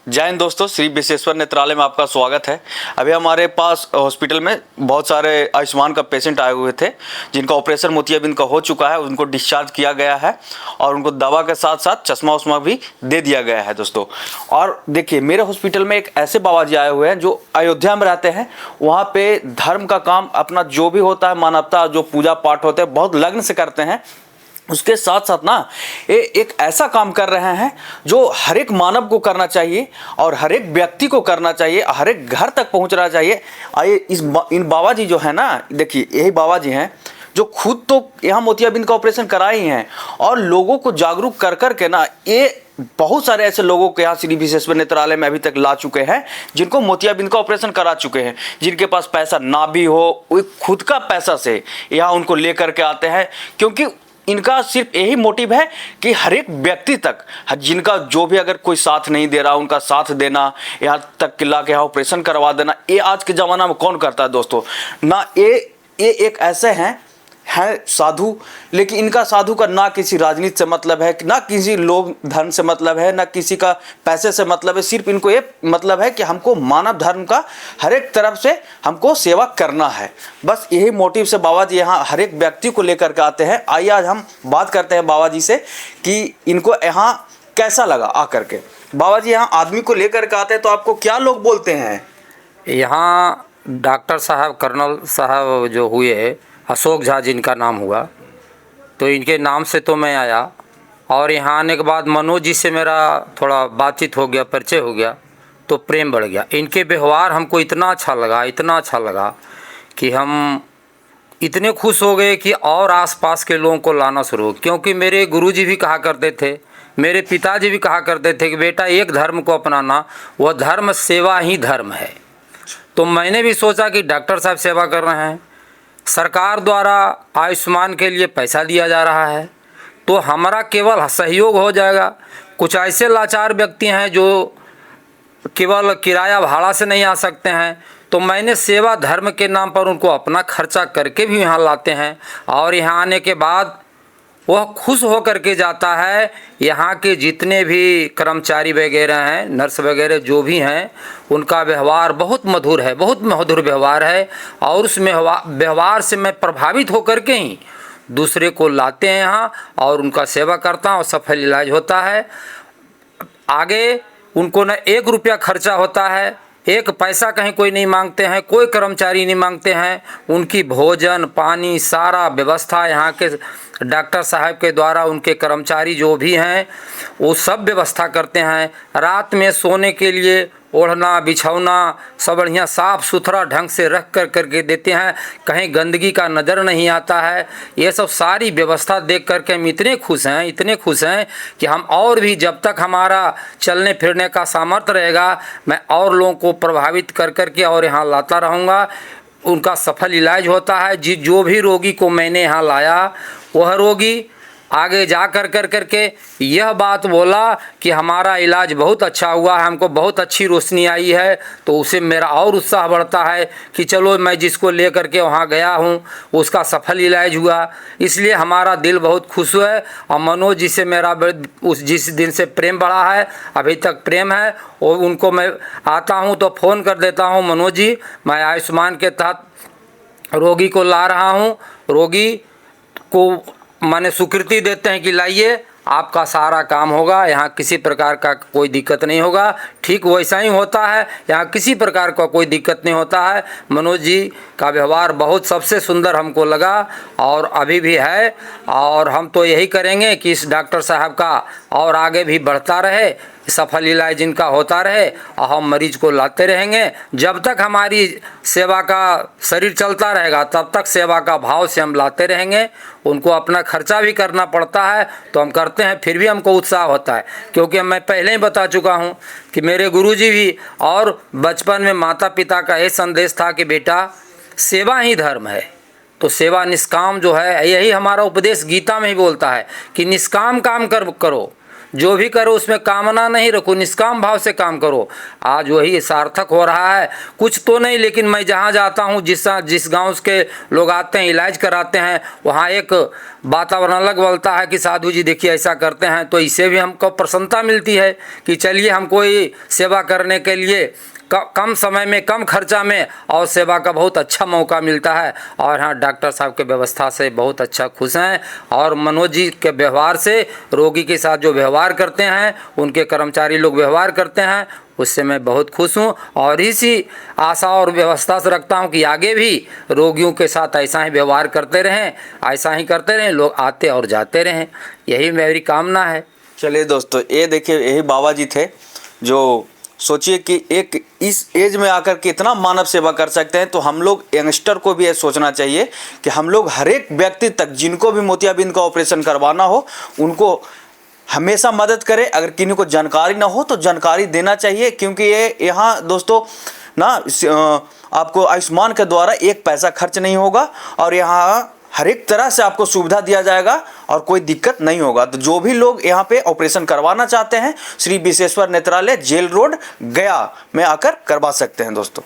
जय हिंद दोस्तों, श्री विश्वेश्वर नेत्रालय में आपका स्वागत है। अभी हमारे पास हॉस्पिटल में बहुत सारे आयुष्मान का पेशेंट आए हुए थे जिनका ऑपरेशन मोतियाबिंद का हो चुका है। उनको डिस्चार्ज किया गया है और उनको दवा के साथ साथ चश्मा उश्मा भी दे दिया गया है दोस्तों। और देखिए, मेरे हॉस्पिटल में एक ऐसे बाबा जी आए हुए हैं जो अयोध्या में रहते हैं। वहाँ पे धर्म का काम अपना जो भी होता है, मानवता जो पूजा पाठ होते हैं, बहुत लगन से करते हैं। उसके साथ साथ ना ये एक ऐसा काम कर रहे हैं जो हर एक मानव को करना चाहिए और हर एक व्यक्ति को करना चाहिए, हर एक घर तक पहुंचना चाहिए। आइए इन बाबा जी जो है ना, देखिए यही बाबा जी हैं जो खुद तो यहाँ मोतियाबिंद का ऑपरेशन कराए ही हैं और लोगों को जागरूक कर कर के ना ये बहुत सारे ऐसे लोगों के यहाँ श्री विश्वेश्वर नेत्रालय में अभी तक ला चुके हैं जिनको मोतियाबिंद का ऑपरेशन करा चुके हैं। जिनके पास पैसा ना भी हो, वो खुद का पैसा से यहाँ उनको लेकर के आते हैं, क्योंकि इनका सिर्फ यही मोटिव है कि हर एक व्यक्ति तक, जिनका जो भी अगर कोई साथ नहीं दे रहा, उनका साथ देना, यहाँ तक कि ला के यहाँ ऑपरेशन करवा देना। ये आज के ज़माना में कौन करता है दोस्तों ना। ये एक ऐसे हैं साधु, लेकिन इनका साधु का ना किसी राजनीति से मतलब है, ना किसी लोग धर्म से मतलब है, ना किसी का पैसे से मतलब है। सिर्फ इनको ये मतलब है कि हमको मानव धर्म का हर एक तरफ से हमको सेवा करना है। बस यही मोटिव से बाबा जी यहाँ हर एक व्यक्ति को लेकर के आते हैं। आइए आज हम बात करते हैं बाबा जी से कि इनको यहाँ कैसा लगा आकर के। बाबा जी यहाँ आदमी को लेकर के आते हैं तो आपको क्या लोग बोलते हैं? यहाँ डॉक्टर साहब, कर्नल साहब जो हुए, अशोक झा जिनका नाम हुआ, तो इनके नाम से तो मैं आया। और यहाँ आने के बाद मनोज जी से मेरा थोड़ा बातचीत हो गया, परिचय हो गया, तो प्रेम बढ़ गया। इनके व्यवहार हमको इतना अच्छा लगा, इतना अच्छा लगा कि हम इतने खुश हो गए कि और आसपास के लोगों को लाना शुरू हो। क्योंकि मेरे गुरुजी भी कहा करते थे, मेरे पिताजी भी कहा करते थे कि बेटा एक धर्म को अपनाना, वह धर्म सेवा ही धर्म है। तो मैंने भी सोचा कि डॉक्टर साहब सेवा कर रहे हैं, सरकार द्वारा आयुष्मान के लिए पैसा दिया जा रहा है, तो हमारा केवल सहयोग हो जाएगा। कुछ ऐसे लाचार व्यक्ति हैं जो केवल किराया भाड़ा से नहीं आ सकते हैं, तो मैंने सेवा धर्म के नाम पर उनको अपना खर्चा करके भी यहाँ लाते हैं। और यहाँ आने के बाद वह खुश हो करके जाता है। यहाँ के जितने भी कर्मचारी वगैरह हैं, नर्स वगैरह जो भी हैं, उनका व्यवहार बहुत मधुर है, बहुत मधुर व्यवहार है। और उस व्यवहार से मैं प्रभावित होकर के ही दूसरे को लाते हैं यहाँ और उनका सेवा करता हूँ और सफल इलाज होता है। आगे उनको न 1 रुपया खर्चा होता है, 1 पैसा कहीं कोई नहीं मांगते हैं, कोई कर्मचारी नहीं मांगते हैं। उनकी भोजन पानी सारा व्यवस्था यहाँ के डॉक्टर साहब के द्वारा, उनके कर्मचारी जो भी हैं वो सब व्यवस्था करते हैं। रात में सोने के लिए ओढ़ना बिछौना सब बढ़िया साफ़ सुथरा ढंग से रख करके देते हैं, कहीं गंदगी का नज़र नहीं आता है। ये सब सारी व्यवस्था देख करके हम इतने खुश हैं, इतने खुश हैं कि हम और भी जब तक हमारा चलने फिरने का सामर्थ्य रहेगा, मैं और लोगों को प्रभावित कर करके और यहाँ लाता रहूँगा। उनका सफल इलाज होता है। जो भी रोगी को मैंने यहाँ लाया, वह रोगी आगे जा करके यह बात बोला कि हमारा इलाज बहुत अच्छा हुआ है, हमको बहुत अच्छी रोशनी आई है। तो उसे मेरा और उत्साह बढ़ता है कि चलो मैं जिसको ले करके वहाँ गया हूँ उसका सफल इलाज हुआ। इसलिए हमारा दिल बहुत खुश हुआ है। और मनोज जी से मेरा जिस दिन से प्रेम बढ़ा है, अभी तक प्रेम है। और उनको मैं आता हूँ तो फ़ोन कर देता हूँ, मनोज जी मैं आयुष्मान के तहत रोगी को ला रहा हूँ। रोगी को माने स्वीकृति देते हैं कि लाइए, आपका सारा काम होगा, यहाँ किसी प्रकार का कोई दिक्कत नहीं होगा। ठीक वैसा ही होता है, यहाँ किसी प्रकार का कोई दिक्कत नहीं होता है। मनोज जी का व्यवहार बहुत सबसे सुंदर हमको लगा और अभी भी है। और हम तो यही करेंगे कि इस डॉक्टर साहब का और आगे भी बढ़ता रहे, सफल इलाज जिनका होता रहे और हम मरीज को लाते रहेंगे। जब तक हमारी सेवा का शरीर चलता रहेगा तब तक सेवा का भाव से हम लाते रहेंगे। उनको अपना खर्चा भी करना पड़ता है तो हम करते हैं, फिर भी हमको उत्साह होता है। क्योंकि मैं पहले ही बता चुका हूँ कि मेरे गुरुजी भी और बचपन में माता पिता का ये संदेश था कि बेटा सेवा ही धर्म है। तो सेवा निष्काम जो है, यही हमारा उपदेश गीता में ही बोलता है कि निष्काम काम करो, जो भी करो उसमें कामना नहीं रखो, निष्काम भाव से काम करो। आज वही सार्थक हो रहा है। कुछ तो नहीं, लेकिन मैं जहाँ जाता हूँ, जिस गांव के लोग आते हैं इलाज कराते हैं, वहाँ एक वातावरण अलग बोलता है कि साधु जी देखिए ऐसा करते हैं, तो इससे भी हमको प्रसन्नता मिलती है कि चलिए हम कोई सेवा करने के लिए कम समय में कम खर्चा में और सेवा का बहुत अच्छा मौका मिलता है। और हाँ, डॉक्टर साहब के व्यवस्था से बहुत अच्छा खुश हैं और मनोज जी के व्यवहार से, रोगी के साथ जो व्यवहार करते हैं, उनके कर्मचारी लोग व्यवहार करते हैं, उससे मैं बहुत खुश हूँ। और इसी आशा और व्यवस्था से रखता हूँ कि आगे भी रोगियों के साथ ऐसा ही व्यवहार करते रहें, ऐसा ही करते रहें, लोग आते और जाते रहें, यही मेरी कामना है। चलिए दोस्तों, ये देखिए यही बाबा जी थे जो सोचिए कि एक इस एज में आकर के इतना मानव सेवा कर सकते हैं। तो हम लोग यंगस्टर को भी ये सोचना चाहिए कि हम लोग हर एक व्यक्ति तक जिनको भी मोतियाबिंद का ऑपरेशन करवाना हो उनको हमेशा मदद करें। अगर किसी को जानकारी ना हो तो जानकारी देना चाहिए, क्योंकि ये यहाँ दोस्तों ना आपको आयुष्मान के द्वारा एक पैसा खर्च नहीं होगा और यहाँ हर एक तरह से आपको सुविधा दिया जाएगा और कोई दिक्कत नहीं होगा। तो जो भी लोग यहाँ पे ऑपरेशन करवाना चाहते हैं, श्री विश्वेश्वर नेत्रालय, जेल रोड, गया में आकर करवा सकते हैं दोस्तों।